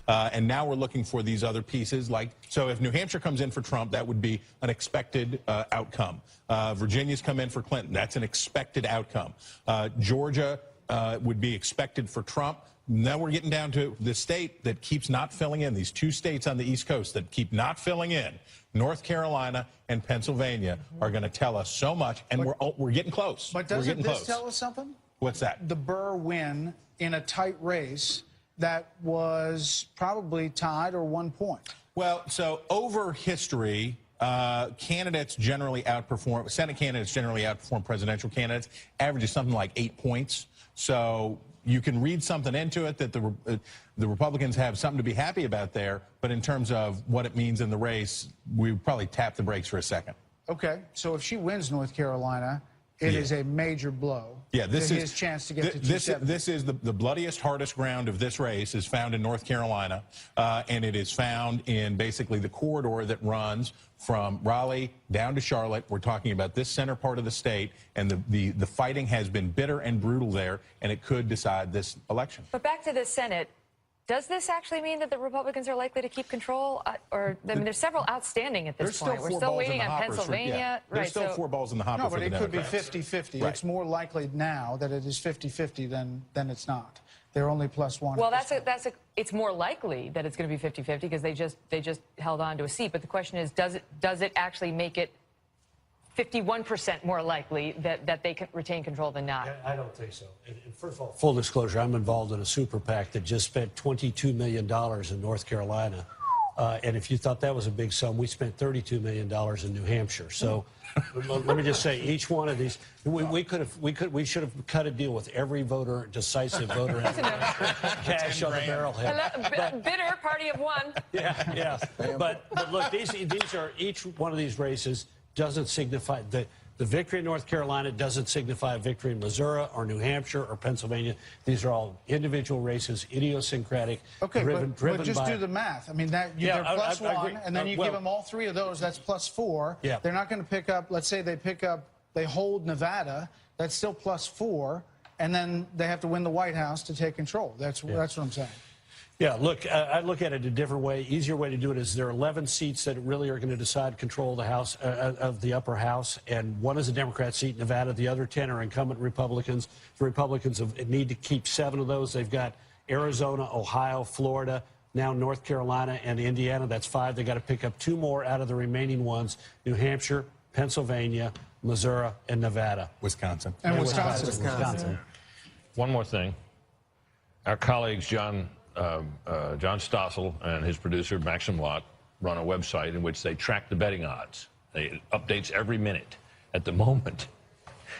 And now we're looking for these other pieces. So if New Hampshire comes in for Trump, that would be an expected outcome. Virginia's come in for Clinton. That's an expected outcome. Georgia would be expected for Trump. Now we're getting down to the state that keeps not filling in, these two states on the East Coast that keep not filling in. North Carolina and Pennsylvania are going to tell us so much, and we're getting close. But doesn't this tell us something? What's that? The Burr win in a tight race that was probably tied or 1 point. Well, so over history, candidates generally outperform, Senate candidates generally outperform presidential candidates, averages something like 8 points. So you can read something into it that the Republicans have something to be happy about there, but in terms of what it means in the race, we probably tap the brakes for a second. Okay, so if she wins North Carolina, it is a major blow. Yeah, this is his chance to get to 270. This is the bloodiest, hardest ground of this race is found in North Carolina, and it is found in basically the corridor that runs from Raleigh down to Charlotte. We're talking about this center part of the state, and the fighting has been bitter and brutal there, and it could decide this election. But back to the Senate. Does this actually mean that the Republicans are likely to keep control? I mean, there's several outstanding at this point. We're still waiting on Pennsylvania. There's still 4 balls in the hopper for the Democrats. No, but it could be 50-50. Right. It's more likely now that it is 50-50 than it's not. They're only +1. Well, it's more likely that it's going to be 50-50 because they just held on to a seat. But the question is, does it actually make it 51% more likely that they can retain control than not? I don't think so. And first of all, full disclosure, I'm involved in a super PAC that just spent $22 million in North Carolina. And if you thought that was a big sum, we spent $32 million in New Hampshire. So let me just say, each one of these, we should have cut a deal with every voter, decisive voter, and cash on the barrelhead. Bitter party of one. Yeah. But look, these are each one of these races doesn't signify the victory in North Carolina doesn't signify a victory in Missouri or New Hampshire or Pennsylvania. These are all individual races, idiosyncratic, driven but just by... do the math. I mean, they're +1, and then you give them all 3 of those, that's +4. Yeah. They're not going to pick up, let's say they hold Nevada, that's still +4, and then they have to win the White House to take control. That's what I'm saying. Yeah, look, I look at it a different way. Easier way to do it is there are 11 seats that really are going to decide control of the House, of the upper house, and one is a Democrat seat in Nevada. The other 10 are incumbent Republicans. The Republicans need to keep 7 of those. They've got Arizona, Ohio, Florida, now North Carolina, and Indiana. That's 5. They got to pick up 2 more out of the remaining ones: New Hampshire, Pennsylvania, Missouri, and Nevada. Wisconsin. And Wisconsin. One more thing. Our colleagues, John Stossel and his producer, Maxim Lott, run a website in which they track the betting odds. It updates every minute. At the moment,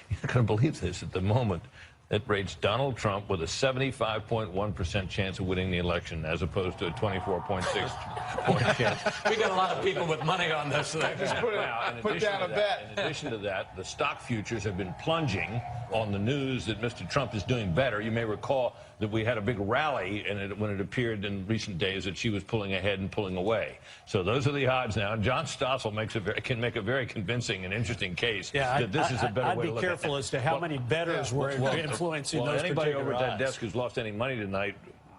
you're not going to believe this, at the moment, it rates Donald Trump with a 75.1% chance of winning the election, as opposed to a 24.6 chance. We got a lot of people with money on this. So just put down a bet. In addition to that, the stock futures have been plunging on the news that Mr. Trump is doing better. You may recall that we had a big rally when it appeared in recent days that she was pulling ahead and pulling away. So those are the odds now. And John Stossel can make a very convincing and interesting case that this is a better way to look at it. I'd be careful as to how many bettors were influencing those anybody particular over at that odds. desk who's lost any money tonight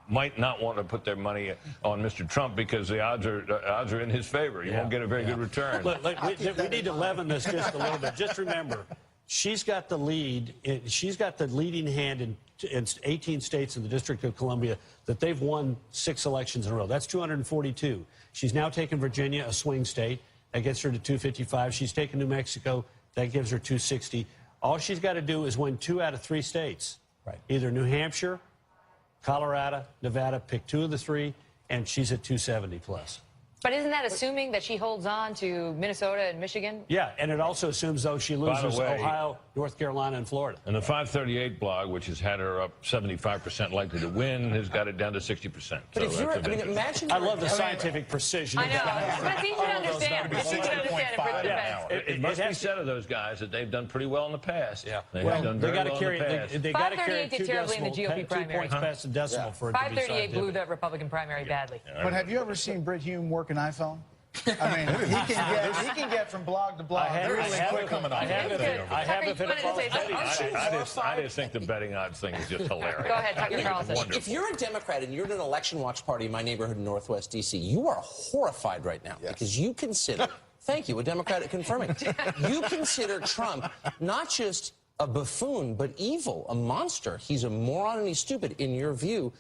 might not want to put their money on Mr. Trump because the odds are in his favor. You won't get a very good return. Look, we need to leaven this just a little bit. Just remember, she's got the lead. She's got the leading hand in 18 states in the District of Columbia that they've won 6 elections in a row. That's 242. She's now taken Virginia, a swing state. That gets her to 255. She's taken New Mexico. That gives her 260. All she's got to do is win 2 out of 3 states. Right. Either New Hampshire, Colorado, Nevada, pick 2 of the 3, and she's at 270 plus. But isn't that assuming that she holds on to Minnesota and Michigan? Yeah, and it also assumes, though, she loses Ohio, North Carolina, and Florida. And the 538 blog, which has had her up 75% likely to win, has got it down to 60%. But if you're, I mean, imagine. I love the scientific precision. I know, but it's easy to understand. It's easy to understand for the defense. It must be said of those guys that they've done pretty well in the past. Yeah, they have done very well in the past. They got to carry 538 did terribly in the GOP primary. 2 points past the decimal for it to be 538 blew scientific. the Republican primary badly. But have you ever seen Brit Hume work an iPhone? I mean, he can get from blog to blog. I just think the betting odds thing is just hilarious. Go ahead, Tucker Carlson. If you're a Democrat and you're in an election watch party in my neighborhood in Northwest D.C., you are horrified right now because you consider, thank you, a Democrat at confirming, you consider Trump not just a buffoon, but evil, a monster. He's a moron and he's stupid in your view.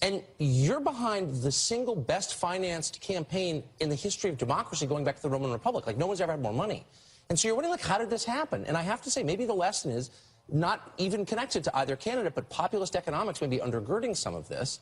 And you're behind the single best financed campaign in the history of democracy going back to the Roman Republic. Like, no one's ever had more money. And so you're wondering, like, how did this happen? And I have to say, maybe the lesson is not even connected to either candidate, but populist economics may be undergirding some of this.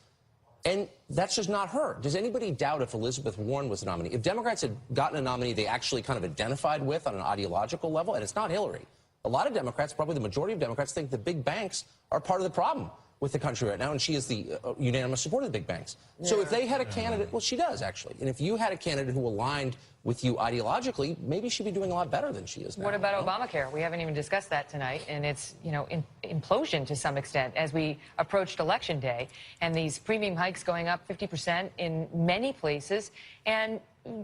And that's just not her. Does anybody doubt if Elizabeth Warren was the nominee? If Democrats had gotten a nominee they actually kind of identified with on an ideological level, and it's not Hillary. A lot of Democrats, probably the majority of Democrats, think the big banks are part of the problem with the country right now, and she is the unanimous supporter of the big banks. Yeah. So if they had a candidate, well, she does, actually. And if you had a candidate who aligned with you ideologically, maybe she'd be doing a lot better than she is now. What about Obamacare? We haven't even discussed that tonight, and it's, you know, implosion to some extent as we approached Election Day, and these premium hikes going up 50% in many places, and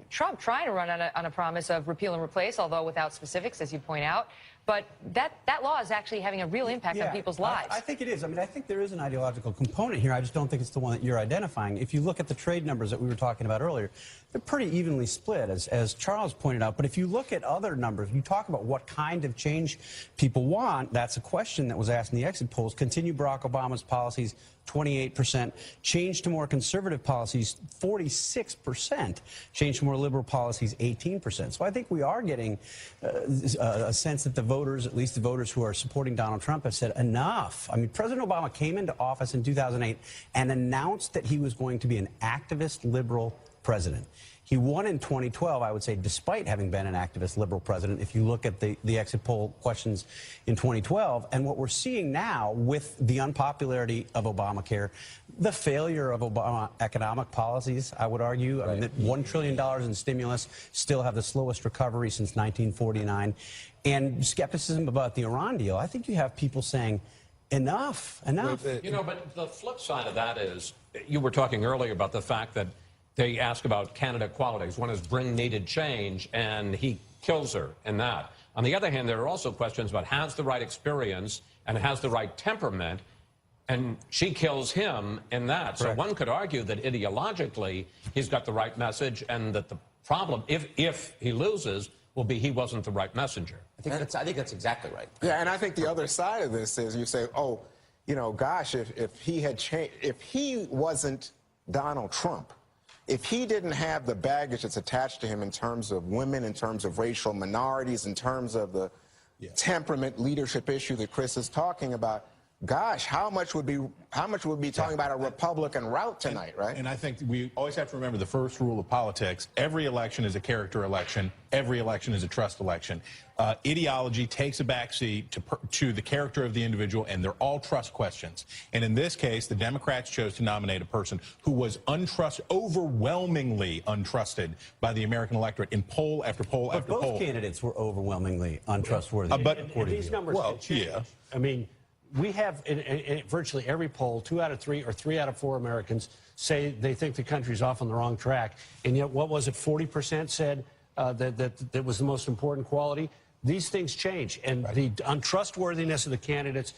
Trump trying to run on a promise of repeal and replace, although without specifics, as you point out. But that law is actually having a real impact on people's lives. I think it is. I mean, I think there is an ideological component here. I just don't think it's the one that you're identifying. If you look at the trade numbers that we were talking about earlier, they're pretty evenly split, as Charles pointed out. But if you look at other numbers, you talk about what kind of change people want, that's a question that was asked in the exit polls. Continue Barack Obama's policies, 28%. Change to more conservative policies, 46%. Change to more liberal policies, 18%. So I think we are getting a sense that the voters, at least the voters who are supporting Donald Trump, have said enough. I mean, President Obama came into office in 2008 and announced that he was going to be an activist liberal president. He won in 2012, I would say, despite having been an activist liberal president, if you look at the exit poll questions in 2012. And what we're seeing now with the unpopularity of Obamacare, the failure of Obama economic policies, I would argue, I mean, that $1 trillion in stimulus, still have the slowest recovery since 1949, and skepticism about the Iran deal. I think you have people saying, enough, enough. You know, but the flip side of that is, you were talking earlier about the fact that they ask about candidate qualities. One is bring needed change, and he kills her in that. On the other hand, there are also questions about has the right experience and has the right temperament, and she kills him in that. So one could argue that ideologically he's got the right message, and that the problem, if he loses, will be he wasn't the right messenger. I think that's exactly right. Yeah, and I think the other side of this is you say, oh, you know, gosh, if he had changed, if he wasn't Donald Trump, if he didn't have the baggage that's attached to him in terms of women, in terms of racial minorities, in terms of the temperament leadership issue that Chris is talking about, gosh, how much would be talking about a Republican route tonight, right? And I think we always have to remember the first rule of politics: every election is a character election. Every election is a trust election. Ideology takes a backseat to the character of the individual, and they're all trust questions. And in this case, the Democrats chose to nominate a person who was overwhelmingly untrusted by the American electorate in poll after poll after poll. Both candidates were overwhelmingly untrustworthy. But these numbers can change. I mean, we have in virtually every poll, 2 out of 3 or 3 out of 4 Americans say they think the country's off on the wrong track. And yet, what was it, 40% said that was the most important quality? These things change. And the untrustworthiness of the candidates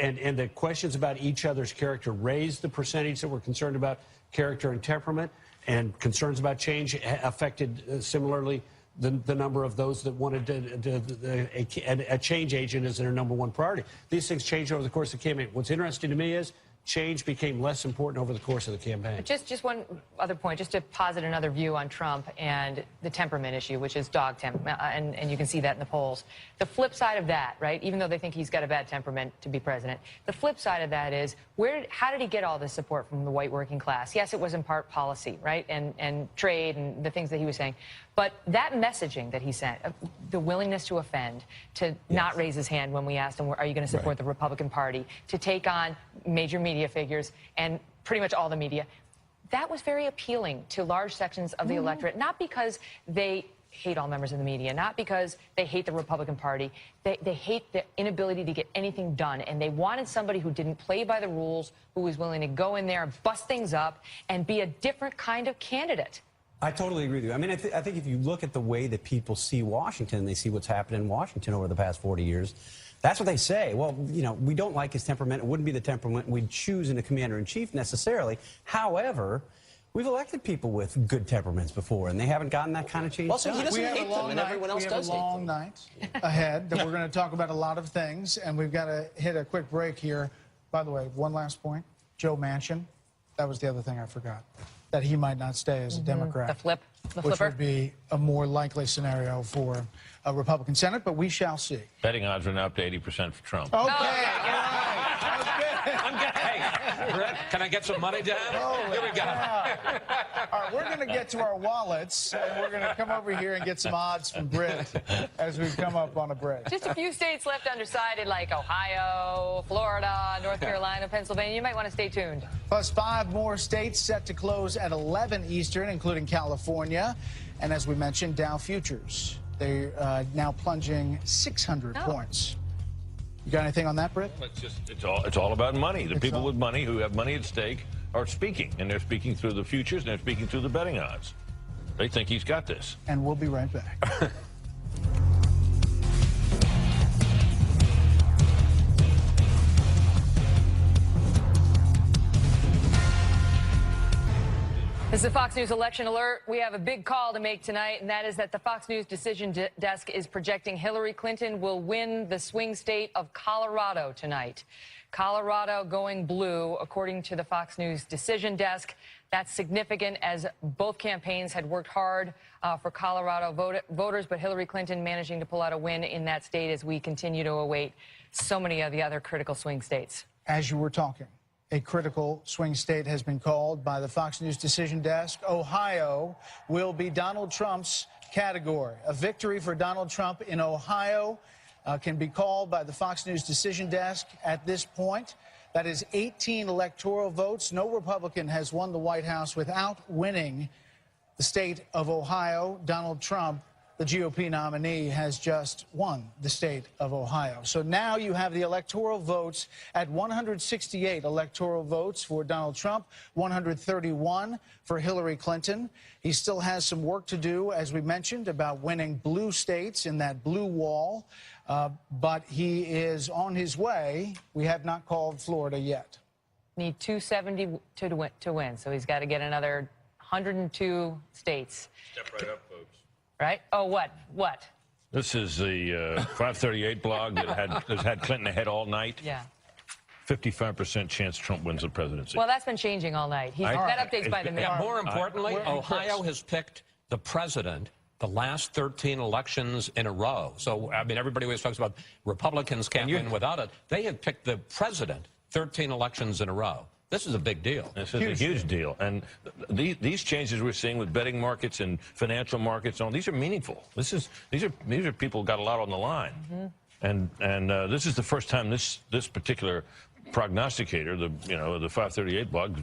and the questions about each other's character raised the percentage that were concerned about character and temperament, and concerns about change affected similarly the number of those that wanted a change agent as their #1 priority. These things change over the course of the campaign. What's interesting to me is change became less important over the course of the campaign. Just one other point, just to posit another view on Trump and the temperament issue, which is dog temperament, and you can see that in the polls. The flip side of that, right, even though they think he's got a bad temperament to be president, the flip side of that is, how did he get all this support from the white working class? Yes, it was in part policy, right, and trade and the things that he was saying. But that messaging that he sent, the willingness to offend, to not raise his hand when we asked him, are you going to support the Republican Party, to take on major media figures and pretty much all the media, that was very appealing to large sections of the electorate, not because they hate all members of the media, not because they hate the Republican Party. They hate the inability to get anything done, and they wanted somebody who didn't play by the rules, who was willing to go in there and bust things up and be a different kind of candidate. I totally agree with you. I mean, I think if you look at the way that people see Washington, they see what's happened in Washington over the past 40 years, that's what they say. Well, you know, we don't like his temperament. It wouldn't be the temperament we'd choose in a commander-in-chief necessarily. However, we've elected people with good temperaments before, and they haven't gotten that kind of change. Well, so he doesn't hate them, and everyone else does hate them. We have a long night ahead that we're going to talk about a lot of things, and we've got to hit a quick break here. By the way, one last point. Joe Manchin, that was the other thing I forgot, that he might not stay as a Democrat. The which flipper. would be a more likely scenario for a Republican Senate, but we shall see. Betting odds are now up to 80% for Trump. Okay, all right. Hey, Brett, can I get some money down? Here we go. All right, we're going to get to our wallets, and we're going to come over here and get some odds from Britt as we come up on a break. Just a few states left undecided, like Ohio, Florida, North Carolina, Pennsylvania. You might want to stay tuned. Plus 5 more states set to close at 11 Eastern, including California. And as we mentioned, Dow futures. They're now plunging 600 points. You got anything on that, Britt? It's all about money. The people with money who have money at stake are speaking, and they're speaking through the futures, and they're speaking through the betting odds. They think he's got this. And we'll be right back. This is the Fox News Election Alert. We have a big call to make tonight, and that is that the Fox News decision desk is projecting Hillary Clinton will win the swing state of Colorado tonight. Colorado going blue, according to the Fox News decision desk. That's significant, as both campaigns had worked hard for Colorado voters, but Hillary Clinton managing to pull out a win in that state as we continue to await so many of the other critical swing states. As you were talking, a critical swing state has been called by the Fox News decision desk. Ohio will be Donald Trump's category. A victory for Donald Trump in Ohio can be called by the Fox News decision desk at this point. That is 18 electoral votes. No Republican has won the White House without winning the state of Ohio. Donald Trump, the GOP nominee, has just won the state of Ohio. So now you have the electoral votes at 168 electoral votes for Donald Trump, 131 for Hillary Clinton. He still has some work to do, as we mentioned, about winning blue states in that blue wall. But he is on his way. We have not called Florida yet. Need 270 to win, so he's got to get another 102 states. Step right up, folks. Right? Oh, what? What? This is the 538 blog that has had Clinton ahead all night. Yeah. 55% chance Trump wins the presidency. Well, that's been changing all night. That updates by the minute. Yeah, more importantly, Ohio has picked the president the last 13 elections in a row. So, I mean, everybody always talks about Republicans can't win without it. They have picked the president 13 elections in a row. This is a big deal. This is a huge deal. And these changes we're seeing with betting markets and financial markets, these are meaningful. These are people who got a lot on the line. Mm-hmm. And this is the first time this particular prognosticator, the 538 blog,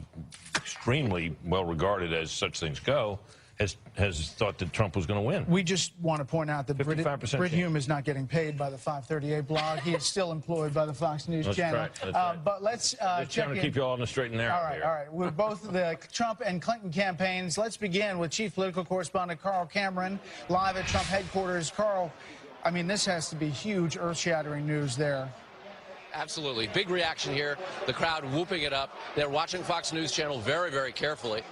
extremely well regarded as such things go, has thought that Trump was going to win. We just want to point out that Britt Hume is not getting paid by the 538 blog. He is still employed by the Fox News channel. Right, that's right. But let's check in. Keep you all on the straight and narrow. All right. With both the Trump and Clinton campaigns, let's begin with Chief Political Correspondent Carl Cameron, live at Trump headquarters. Carl, I mean, this has to be huge, earth-shattering news there. Absolutely. Big reaction here. The crowd whooping it up. They're watching Fox News Channel very, very carefully.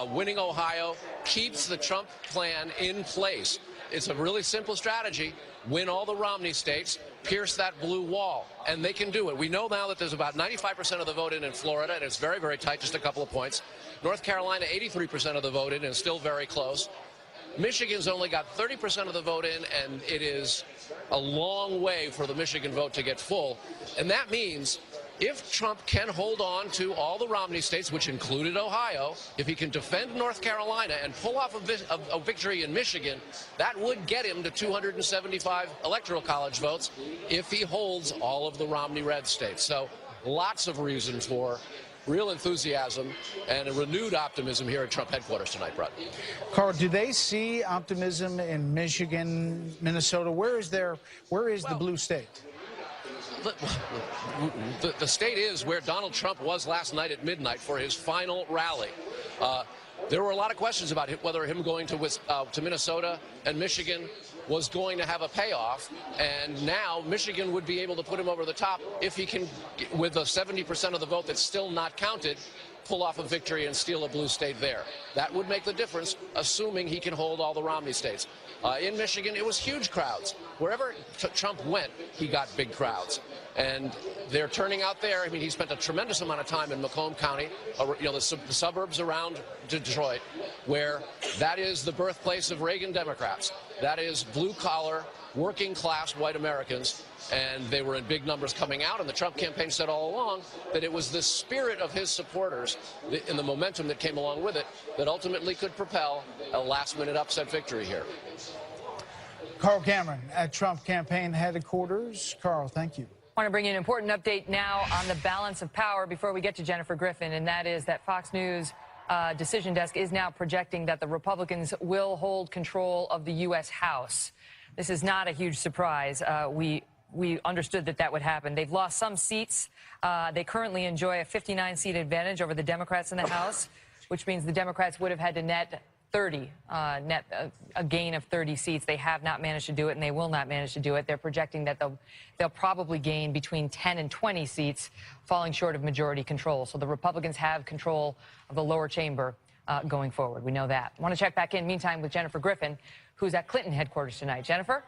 Winning Ohio keeps the Trump plan in place. It's a really simple strategy. Win all the Romney states, pierce that blue wall, and they can do it. We know now that there's about 95% of the vote in Florida, and it's very, very tight, just a couple of points. North Carolina, 83% of the vote in, and still very close. Michigan's only got 30% of the vote in, and it is a long way for the Michigan vote to get full. And that means if Trump can hold on to all the Romney states, which included Ohio, if he can defend North Carolina and pull off a victory in Michigan, that would get him to 275 electoral college votes if he holds all of the Romney red states. So lots of reason for real enthusiasm and a renewed optimism here at Trump headquarters tonight, Brett. Carl, do they see optimism in Michigan, Minnesota? Where is the blue state? The state is where Donald Trump was last night at midnight for his final rally. there were a lot of questions about whether him going to Minnesota and Michigan was going to have a payoff, and now Michigan would be able to put him over the top if he can, with the 70% of the vote that's still not counted, pull off a victory and steal a blue state there. That would make the difference, assuming he can hold all the Romney states. In Michigan, it was huge crowds. Wherever Trump went, he got big crowds. And they're turning out there. I mean, he spent a tremendous amount of time in Macomb County, the suburbs around Detroit, where that is the birthplace of Reagan Democrats. That is blue-collar, working-class white Americans, and they were in big numbers coming out, and the Trump campaign said all along that it was the spirit of his supporters and the momentum that came along with it that ultimately could propel a last-minute upset victory here. Carl Cameron at Trump campaign headquarters. Carl, thank you. I want to bring you an important update now on the balance of power before we get to Jennifer Griffin, and that is that Fox News decision desk is now projecting that the Republicans will hold control of the U.S. House. This is not a huge surprise. We understood that would happen. They've lost some seats. They currently enjoy a 59-seat advantage over the Democrats in the House, which means the Democrats would have had to net 30, a gain of 30 seats. They have not managed to do it, and they will not manage to do it. They're projecting that they'll probably gain between 10 and 20 seats, falling short of majority control. So the Republicans have control of the lower chamber going forward. We know that. I want to check back in, meantime, with Jennifer Griffin, who's at Clinton headquarters tonight. Jennifer?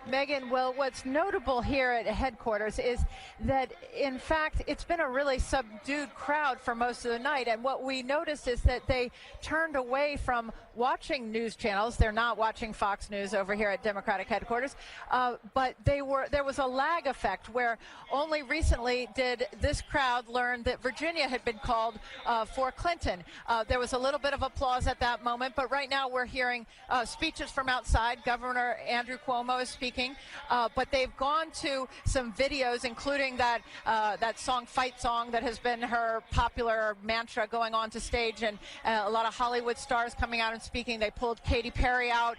Megyn, well, what's notable here at headquarters is that, in fact, it's been a really subdued crowd for most of the night. And what we noticed is that they turned away from watching news channels. They're not watching Fox News over here at Democratic headquarters. But there was a lag effect where only recently did this crowd learn that Virginia had been called for Clinton. There was a little bit of applause at that moment. But right now we're hearing speeches from outside. Governor Andrew Cuomo is speaking. But they've gone to some videos, including that song, Fight Song, that has been her popular mantra going on to stage, and a lot of Hollywood stars coming out and speaking. They pulled Katy Perry out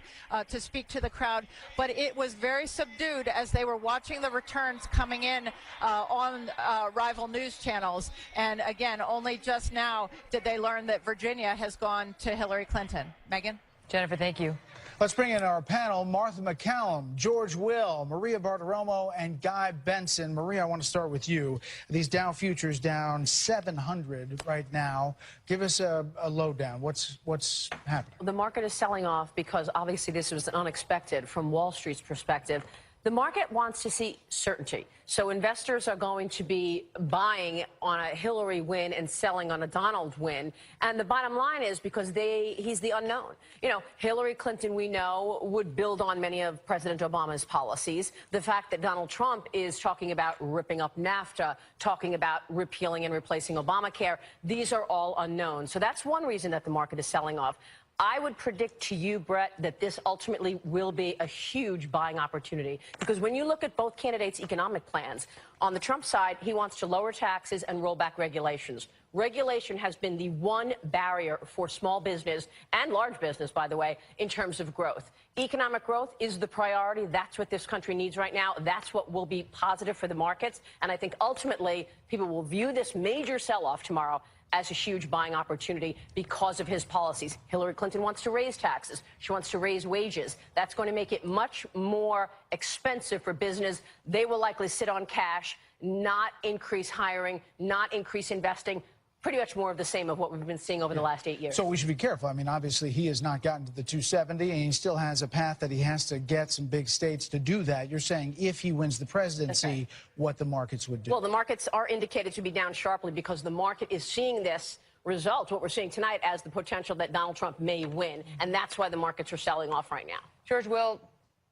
to speak to the crowd, but it was very subdued as they were watching the returns coming in on rival news channels. And again, only just now did they learn that Virginia has gone to Hillary Clinton. Megyn? Jennifer, thank you. Let's bring in our panel, Martha McCallum, George Will, Maria Bartiromo, and Guy Benson. Maria, I want to start with you. These Dow futures down 700 right now. Give us a lowdown. What's happening? The market is selling off because obviously this was unexpected from Wall Street's perspective. The market wants to see certainty. So investors are going to be buying on a Hillary win and selling on a Donald win. And the bottom line is because he's the unknown. You know, Hillary Clinton, we know, would build on many of President Obama's policies. The fact that Donald Trump is talking about ripping up NAFTA, talking about repealing and replacing Obamacare, these are all unknown. So that's one reason that the market is selling off. I would predict to you, Brett, that this ultimately will be a huge buying opportunity. Because when you look at both candidates' economic plans, on the Trump side, he wants to lower taxes and roll back regulations. Regulation has been the one barrier for small business and large business, by the way, in terms of growth. Economic growth is the priority. That's what this country needs right now. That's what will be positive for the markets. And I think ultimately people will view this major sell-off tomorrow as a huge buying opportunity because of his policies. Hillary Clinton wants to raise taxes. She wants to raise wages. That's going to make it much more expensive for business. They will likely sit on cash, not increase hiring, not increase investing. Pretty much more of the same of what we've been seeing over the last 8 years. So we should be careful. I mean, obviously, he has not gotten to the 270, and he still has a path that he has to get some big states to do that. You're saying if he wins the presidency, what the markets would do. Well, the markets are indicated to be down sharply because the market is seeing this result, what we're seeing tonight, as the potential that Donald Trump may win. And that's why the markets are selling off right now. George Will,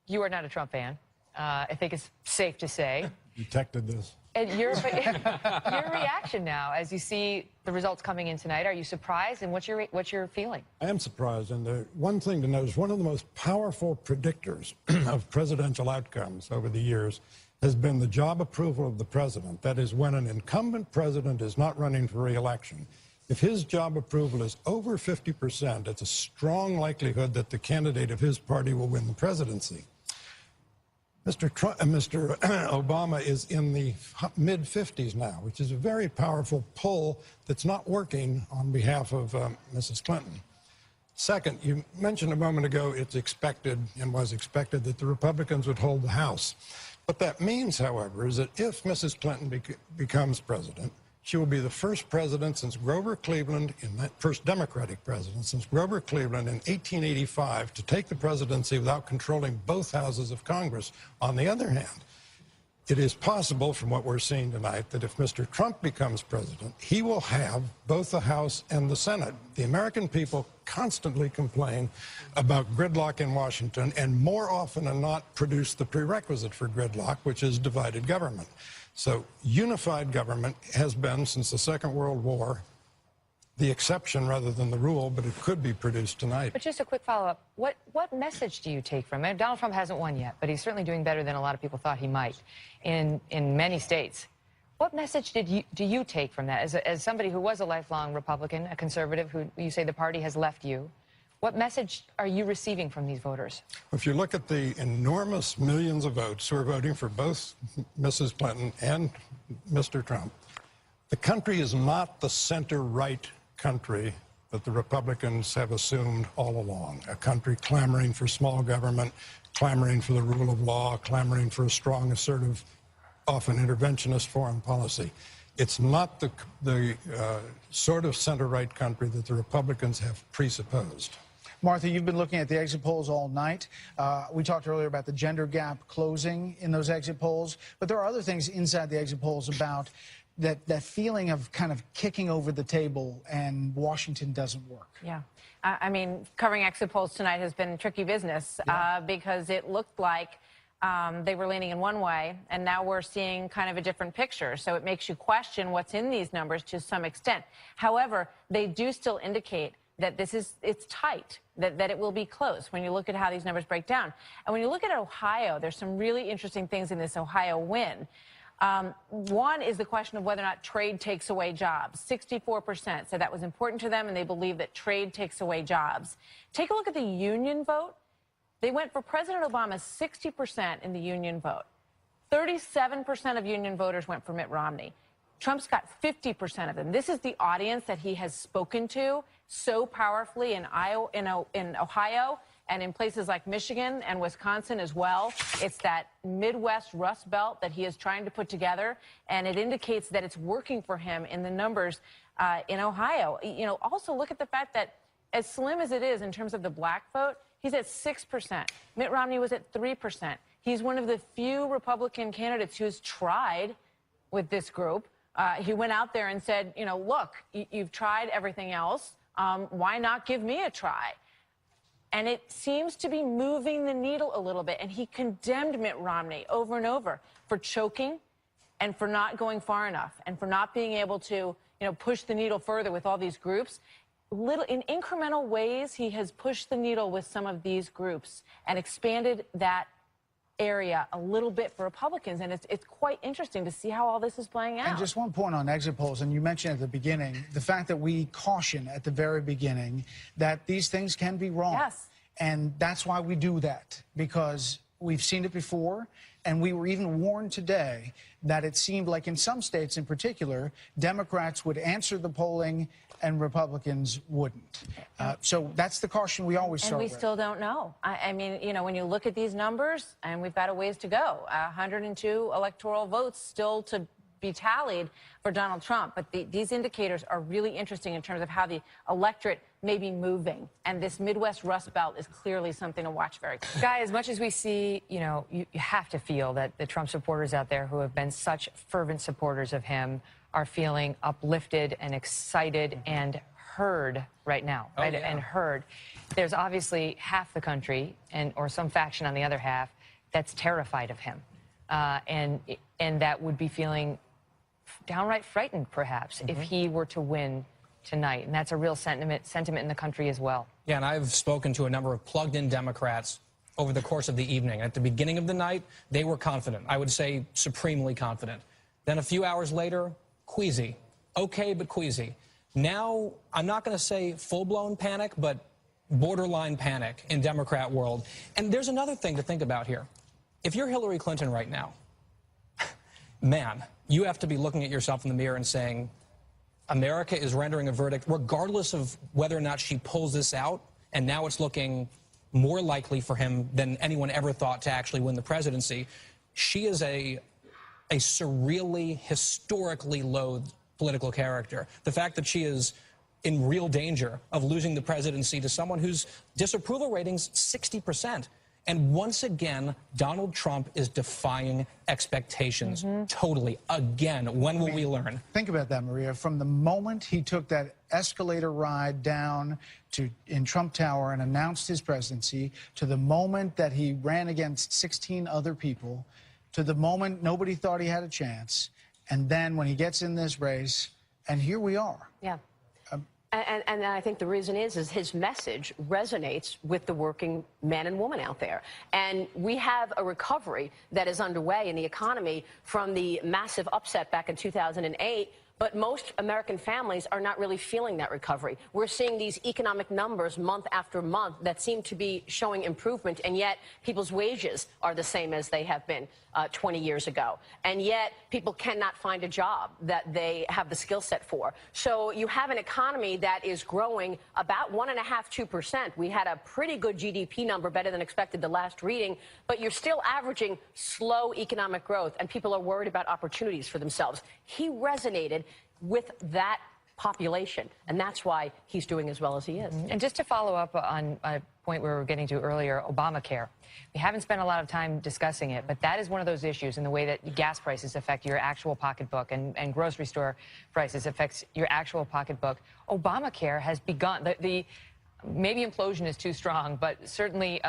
you are not a Trump fan. I think it's safe to say. Detected this. And your reaction now as you see the results coming in tonight, are you surprised, and what's your feeling? I am surprised, and one thing to note is one of the most powerful predictors of presidential outcomes over the years has been the job approval of the president. That is, when an incumbent president is not running for re-election, if his job approval is over 50%, it's a strong likelihood that the candidate of his party will win the presidency. Mr. Obama is in the mid-50s now, which is a very powerful pull that's not working on behalf of Mrs. Clinton. Second, you mentioned a moment ago it's expected and was expected that the Republicans would hold the House. What that means, however, is that if Mrs. Clinton becomes president, she will be the first president since Grover Cleveland, first Democratic president since Grover Cleveland in 1885 to take the presidency without controlling both houses of Congress. On the other hand, it is possible from what we're seeing tonight that if Mr. Trump becomes president, he will have both the House and the Senate. The American people constantly complain about gridlock in Washington and more often than not produce the prerequisite for gridlock, which is divided government. So unified government has been, since the Second World War, the exception rather than the rule, but it could be produced tonight. But just a quick follow-up. What message do you take from it? Donald Trump hasn't won yet, but he's certainly doing better than a lot of people thought he might in many states. What message do you take from that? As somebody who was a lifelong Republican, a conservative, who you say the party has left you, what message are you receiving from these voters? If you look at the enormous millions of votes who are voting for both Mrs. Clinton and Mr. Trump, the country is not the center-right country that the Republicans have assumed all along, a country clamoring for small government, clamoring for the rule of law, clamoring for a strong, assertive, often interventionist foreign policy. It's not the sort of center-right country that the Republicans have presupposed. Martha, you've been looking at the exit polls all night. We talked earlier about the gender gap closing in those exit polls, but there are other things inside the exit polls about that feeling of kind of kicking over the table and Washington doesn't work. Yeah. I mean, covering exit polls tonight has been tricky business because it looked like they were leaning in one way, and now we're seeing kind of a different picture. So it makes you question what's in these numbers to some extent. However, they do still indicate that it's tight, that it will be close when you look at how these numbers break down. And when you look at Ohio, there's some really interesting things in this Ohio win. One is the question of whether or not trade takes away jobs. 64% said that was important to them, and they believe that trade takes away jobs. Take a look at the union vote. They went for President Obama 60% in the union vote. 37% of union voters went for Mitt Romney. Trump's got 50% of them. This is the audience that he has spoken to so powerfully in Ohio and in places like Michigan and Wisconsin as well. It's that Midwest Rust Belt that he is trying to put together, and it indicates that it's working for him in the numbers in Ohio. You know, also look at the fact that as slim as it is in terms of the black vote, he's at 6%. Mitt Romney was at 3%. He's one of the few Republican candidates who's tried with this group. He went out there and said, you know, look, you've tried everything else. Why not give me a try? And it seems to be moving the needle a little bit. And he condemned Mitt Romney over and over for choking and for not going far enough and for not being able to, you know, push the needle further with all these groups. In incremental ways, he has pushed the needle with some of these groups and expanded that area a little bit for Republicans, and it's quite interesting to see how all this is playing out. And just one point on exit polls, and you mentioned at the beginning, the fact that we caution at the very beginning that these things can be wrong. Yes. And that's why we do that, because we've seen it before, and we were even warned today that it seemed like in some states in particular, Democrats would answer the polling and Republicans wouldn't. So that's the caution we always start with. And we still don't know. I mean, you know, when you look at these numbers, and we've got a ways to go, 102 electoral votes still to be tallied for Donald Trump. But these indicators are really interesting in terms of how the electorate may be moving. And this Midwest Rust Belt is clearly something to watch very closely. Guy, as much as we see, you know, you have to feel that the Trump supporters out there who have been such fervent supporters of him are feeling uplifted and excited and heard right now, right? And heard. There's obviously half the country or some faction on the other half that's terrified of him, and that would be feeling downright frightened, perhaps, if he were to win tonight. And that's a real sentiment in the country as well. Yeah, and I've spoken to a number of plugged-in Democrats over the course of the evening. At the beginning of the night, they were confident. I would say supremely confident. Then a few hours later, queasy. Okay, but queasy. Now, I'm not going to say full-blown panic, but borderline panic in Democrat world. And there's another thing to think about here. if you're Hillary Clinton right now, man, you have to be looking at yourself in the mirror and saying, America is rendering a verdict, regardless of whether or not she pulls this out, and now it's looking more likely for him than anyone ever thought to actually win the presidency. She is a surreally, historically loathed political character. The fact that she is in real danger of losing the presidency to someone whose disapproval rating's 60%. And once again, Donald Trump is defying expectations totally. Again, when will we learn? Think about that, Maria. From the moment he took that escalator ride down in Trump Tower and announced his presidency, to the moment that he ran against 16 other people, to the moment nobody thought he had a chance, and then when he gets in this race, and here we are. Yeah. And I think the reason is his message resonates with the working man and woman out there. And we have a recovery that is underway in the economy from the massive upset back in 2008. But most American families are not really feeling that recovery. We're seeing these economic numbers month after month that seem to be showing improvement, and yet people's wages are the same as they have been 20 years ago. And yet people cannot find a job that they have the skill set for. So you have an economy that is growing about 1.5%, 2%. We had a pretty good GDP number, better than expected the last reading, but you're still averaging slow economic growth, and people are worried about opportunities for themselves. He resonated with that population, and that's why he's doing as well as he is. And just to follow up on a point we were getting to earlier, Obamacare. We haven't spent a lot of time discussing it, but that is one of those issues in the way that gas prices affect your actual pocketbook and grocery store prices affects your actual pocketbook. Obamacare has begun, maybe implosion is too strong, but certainly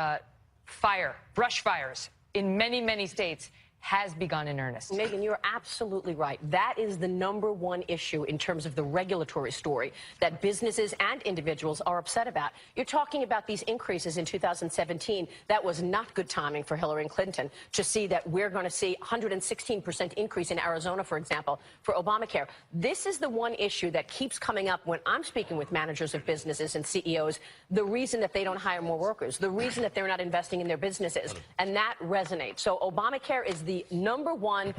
brush fires in many, many states has begun in earnest. Megan, you're absolutely right. That is the #1 issue in terms of the regulatory story that businesses and individuals are upset about. You're talking about these increases in 2017. That was not good timing for Hillary Clinton to see that we're going to see 116% increase in Arizona, for example, for Obamacare. This is the one issue that keeps coming up when I'm speaking with managers of businesses and CEOs, the reason that they don't hire more workers, the reason that they're not investing in their businesses, and that resonates. So Obamacare is the #1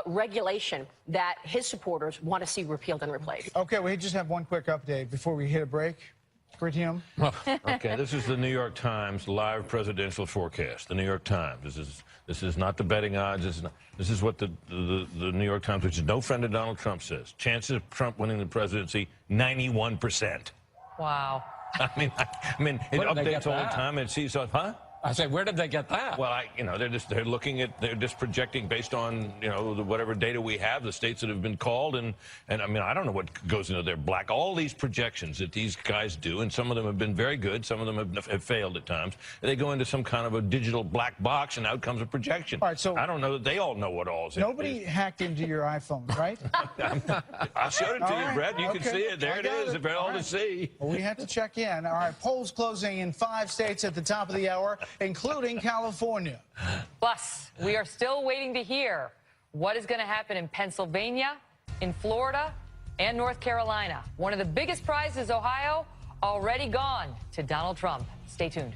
regulation that his supporters want to see repealed and replaced. Okay, we just have one quick update before we hit a break. Curriculum. Okay, this is the New York Times live presidential forecast. The New York Times. This is not the betting odds. This is what the New York Times, which is no friend of Donald Trump, says. Chances of Trump winning the presidency, 91%. Wow. I mean, it updates all the time. It sees, huh? I said, where did they get that? Well, they're just projecting based on, whatever data we have, the states that have been called, and I mean, I don't know what goes into their black. All these projections that these guys do, and some of them have been very good, some of them have failed at times. They go into some kind of a digital black box, and out comes a projection. All right, so I don't know that they all know what all is. Nobody hacked into your iPhone, right? I showed it to you, Brett. You can see it. There it is. It's all to see. Well, we have to check in. All right, polls closing in 5 states at the top of the hour, including California. Plus, we are still waiting to hear what is going to happen in Pennsylvania, in Florida, and North Carolina. One of the biggest prizes, Ohio, already gone to Donald Trump. Stay tuned.